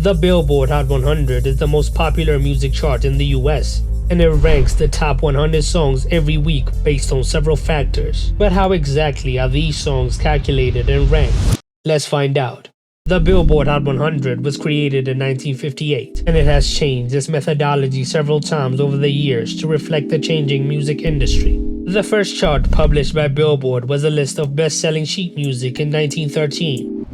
The Billboard Hot 100 is the most popular music chart in the US, and it ranks the top 100 songs every week based on several factors. But how exactly are these songs calculated and ranked? Let's find out. The Billboard Hot 100 was created in 1958, and it has changed its methodology several times over the years to reflect the changing music industry. The first chart published by Billboard was a list of best-selling sheet music in 1913.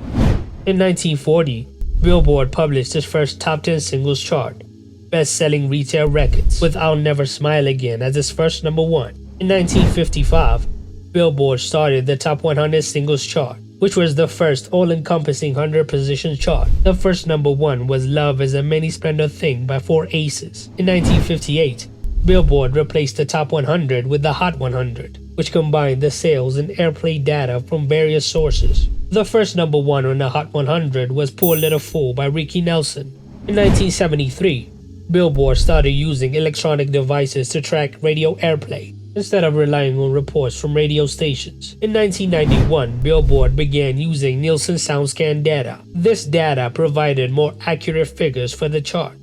In 1940, Billboard published its first top 10 singles chart, best-selling retail records, with I'll Never Smile Again as its first number one. In 1955, Billboard started the top 100 singles chart, which was the first all-encompassing 100-position chart. The first number one was Love Is a Many-Splendid Thing by Four Aces. In 1958, Billboard replaced the top 100 with the Hot 100, which combined the sales and airplay data from various sources. The first number one on the Hot 100 was Poor Little Fool by Ricky Nelson. In 1973, Billboard started using electronic devices to track radio airplay, instead of relying on reports from radio stations. In 1991, Billboard began using Nielsen SoundScan data. This data provided more accurate figures for the chart.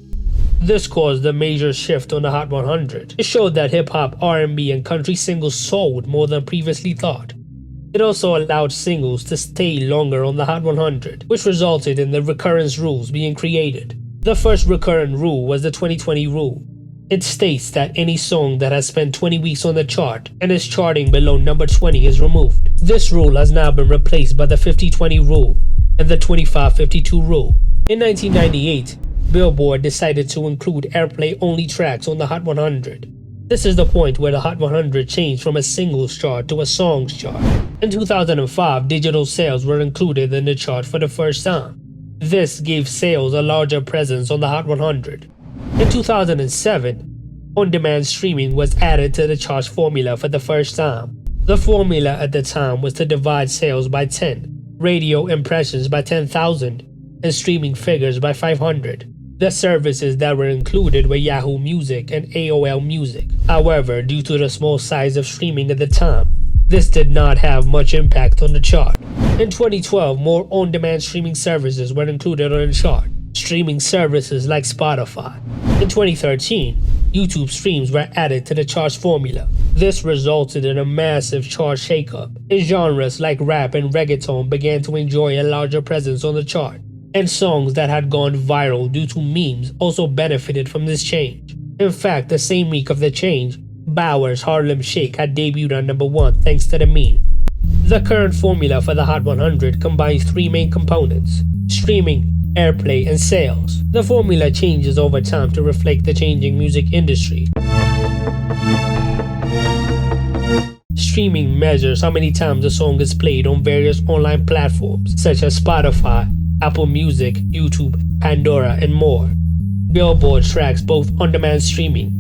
This caused a major shift on the Hot 100. It showed that hip-hop, R&B, and country singles sold more than previously thought. It also allowed singles to stay longer on the Hot 100, which resulted in the recurrence rules being created. The first recurrent rule was the 20-20 rule. It states that any song that has spent 20 weeks on the chart and is charting below number 20 is removed. This rule has now been replaced by the 50-20 rule and the 25-52 rule. In 1998, Billboard decided to include airplay-only tracks on the Hot 100. This is the point where the Hot 100 changed from a singles chart to a songs chart. In 2005, digital sales were included in the chart for the first time. This gave sales a larger presence on the Hot 100. In 2007, on-demand streaming was added to the chart's formula for the first time. The formula at the time was to divide sales by 10, radio impressions by 10,000, and streaming figures by 500. The services that were included were Yahoo Music and AOL Music. However, due to the small size of streaming at the time, this did not have much impact on the chart. In 2012, more on-demand streaming services were included on the chart. Streaming services like Spotify. In 2013, YouTube streams were added to the chart's formula. This resulted in a massive chart shakeup, and genres like rap and reggaeton began to enjoy a larger presence on the chart. And songs that had gone viral due to memes also benefited from this change. In fact, the same week of the change, Bauer's Harlem Shake had debuted on number one thanks to the meme. The current formula for the Hot 100 combines three main components: streaming, airplay, and sales. The formula changes over time to reflect the changing music industry. Streaming measures how many times a song is played on various online platforms such as Spotify, Apple Music, YouTube, Pandora, and more. Billboard tracks both on-demand streaming,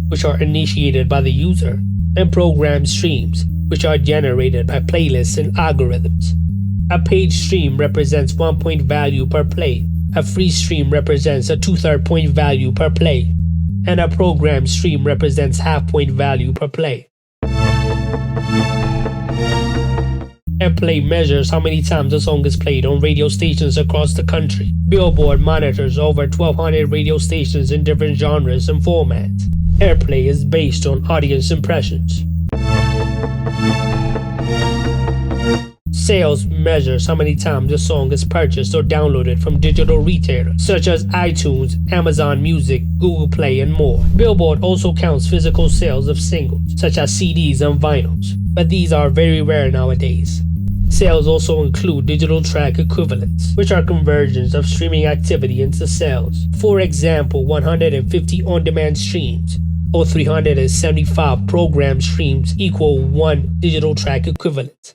which are initiated by the user, and programmed streams, which are generated by playlists and algorithms. A paid stream represents 1 point value per play, a free stream represents a 2/3 point value per play, and a programmed stream represents half point value per play. Airplay measures how many times a song is played on radio stations across the country. Billboard monitors over 1,200 radio stations in different genres and formats. Airplay is based on audience impressions. Sales measures how many times a song is purchased or downloaded from digital retailers such as iTunes, Amazon Music, Google Play, and more. Billboard also counts physical sales of singles such as CDs and vinyls, but these are very rare nowadays. Sales also include digital track equivalents, which are conversions of streaming activity into sales. For example, 150 on-demand streams or 375 programmed streams equal one digital track equivalent.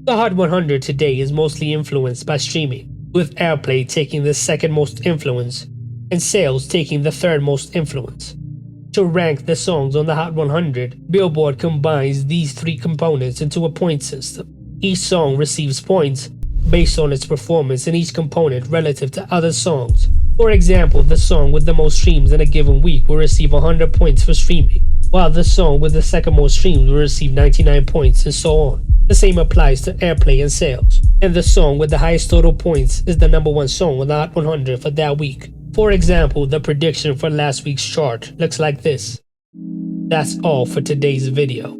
The Hot 100 today is mostly influenced by streaming, with airplay taking the second most influence and sales taking the third most influence. To rank the songs on the Hot 100, Billboard combines these three components into a point system. Each song receives points based on its performance in each component relative to other songs. For example, the song with the most streams in a given week will receive 100 points for streaming, while the song with the second most streams will receive 99 points, and so on. The same applies to airplay and sales. And the song with the highest total points is the #1 song on the Hot 100 for that week. For example, the prediction for last week's chart looks like this. That's all for today's video.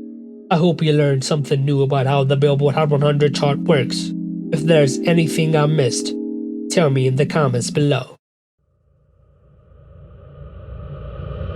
I hope you learned something new about how the Billboard Hot 100 chart works. If there's anything I missed, tell me in the comments below.